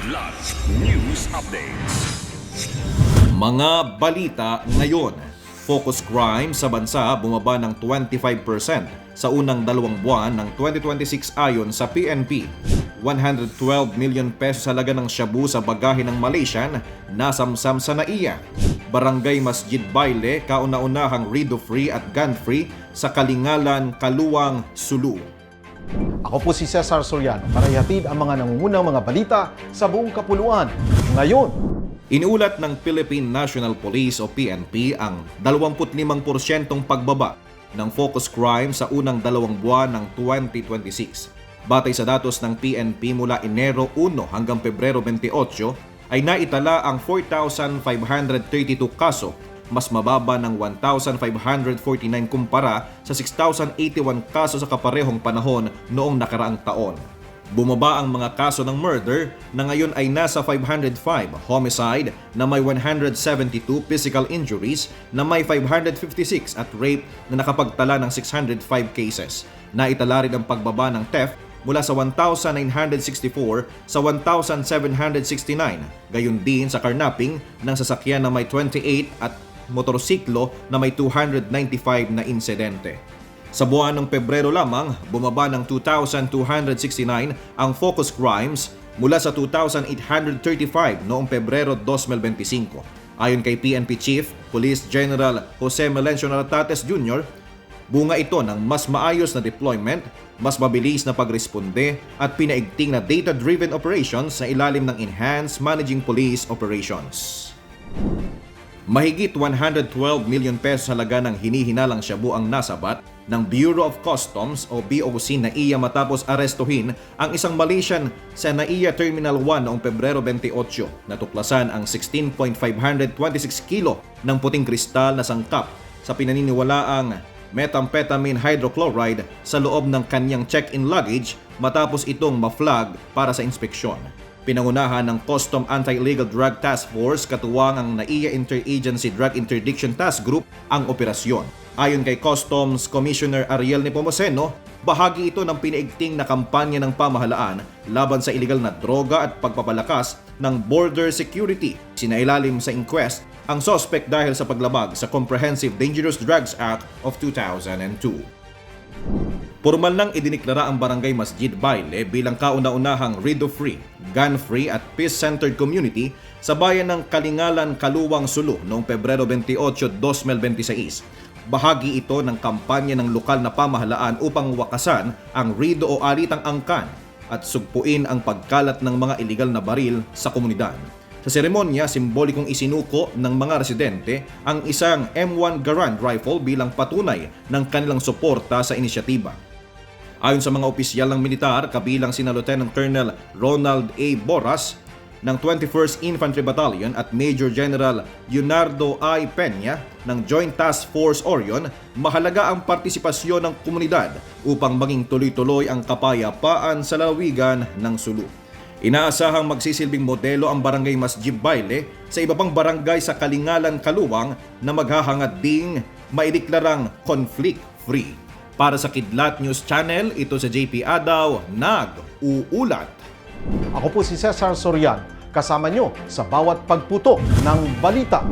Kidlat News Updates. Mga balita ngayon. Focus crime sa bansa bumaba ng 25% sa unang 2 buwan ng 2026 ayon sa PNP. 112 million pesos halaga ng shabu sa bagahe ng Malaysian nasamsam sa NAIA. Barangay Masjid Baile, kauna-unahang rido-free at gun-free sa Kalingalan, Kaluwang, Sulu. Ako po si Cesar Soriano para ihatid ang mga nangungunang mga balita sa buong kapuluan. Ngayon, Inuulat ng Philippine National Police o PNP ang 25% pagbaba ng focus crime sa unang 2 buwan ng 2026. Batay sa datos ng PNP mula Enero 1 hanggang Pebrero 28 ay naitala ang 4,532 kaso, mas mababa ng 1,549 kumpara sa 6,081 kaso sa kaparehong panahon noong nakaraang taon. Bumaba ang mga kaso ng murder na ngayon ay nasa 505, homicide na may 172, physical injuries na may 556 at rape na nakapagtala ng 605 cases. Naitala rin ang pagbaba ng theft mula sa 1,964 sa 1,769, gayon din sa carnapping ng sasakyan na may 28 at motorsiklo na may 295 na insidente. Sa buwan ng Pebrero lamang, bumaba ng 2,269 ang focus crimes mula sa 2,835 noong Pebrero 2025. Ayon kay PNP Chief Police General Jose Melencio Naratates Jr., bunga ito ng mas maayos na deployment, mas mabilis na pagresponde at pinaigting na data-driven operations sa ilalim ng Enhanced Managing Police Operations. Mahigit 112 million pesos halaga ng hinihinalang shabu ang nasabat ng Bureau of Customs o BOC NAIA matapos arestuhin ang isang Malaysian sa NAIA Terminal 1 noong Pebrero 28. Natuklasan ang 16.526 kilo ng puting kristal na sangkap sa pinaniniwalaang methamphetamine hydrochloride sa loob ng kanyang check-in luggage matapos itong ma-flag para sa inspeksyon. Pinangunahan ng Custom Anti-Illegal Drug Task Force katuwang ang NAIA Interagency Drug Interdiction Task Group ang operasyon. Ayon kay Customs Commissioner Ariel Nepomuceno, bahagi ito ng pinaigting na kampanya ng pamahalaan laban sa iligal na droga at pagpapalakas ng border security. Sinailalim sa inquest ang suspect dahil sa paglabag sa Comprehensive Dangerous Drugs Act of 2002. Formal nang idiniklara ang Barangay Masjid Baile bilang kauna-unahang rido-free, gun-free at peace-centered community sa bayan ng Kalingalan, Kaluwang, Sulu noong Pebrero 28, 2026. Bahagi ito ng kampanya ng lokal na pamahalaan upang wakasan ang rido o alitang angkan at sugpuin ang pagkalat ng mga iligal na baril sa komunidad. Sa seremonya, simbolikong isinuko ng mga residente ang isang M1 Garand rifle bilang patunay ng kanilang suporta sa inisyatiba. Ayon sa mga opisyal ng militar, kabilang sina Lieutenant Colonel Ronald A. Boras ng 21st Infantry Battalion at Major General Leonardo I. Peña ng Joint Task Force Orion, mahalaga ang partisipasyon ng komunidad upang maging tuloy-tuloy ang kapayapaan sa lalawigan ng Sulu. Inaasahang magsisilbing modelo ang Barangay Masjid Baile sa iba pang barangay sa Kalingalan, Kaluwang na maghahangad ding maideklarang conflict-free. Para sa Kidlat News Channel, ito sa JP Adaw, nag-uulat. ako po si Cesar Soriano, kasama nyo sa bawat pagputo ng balita.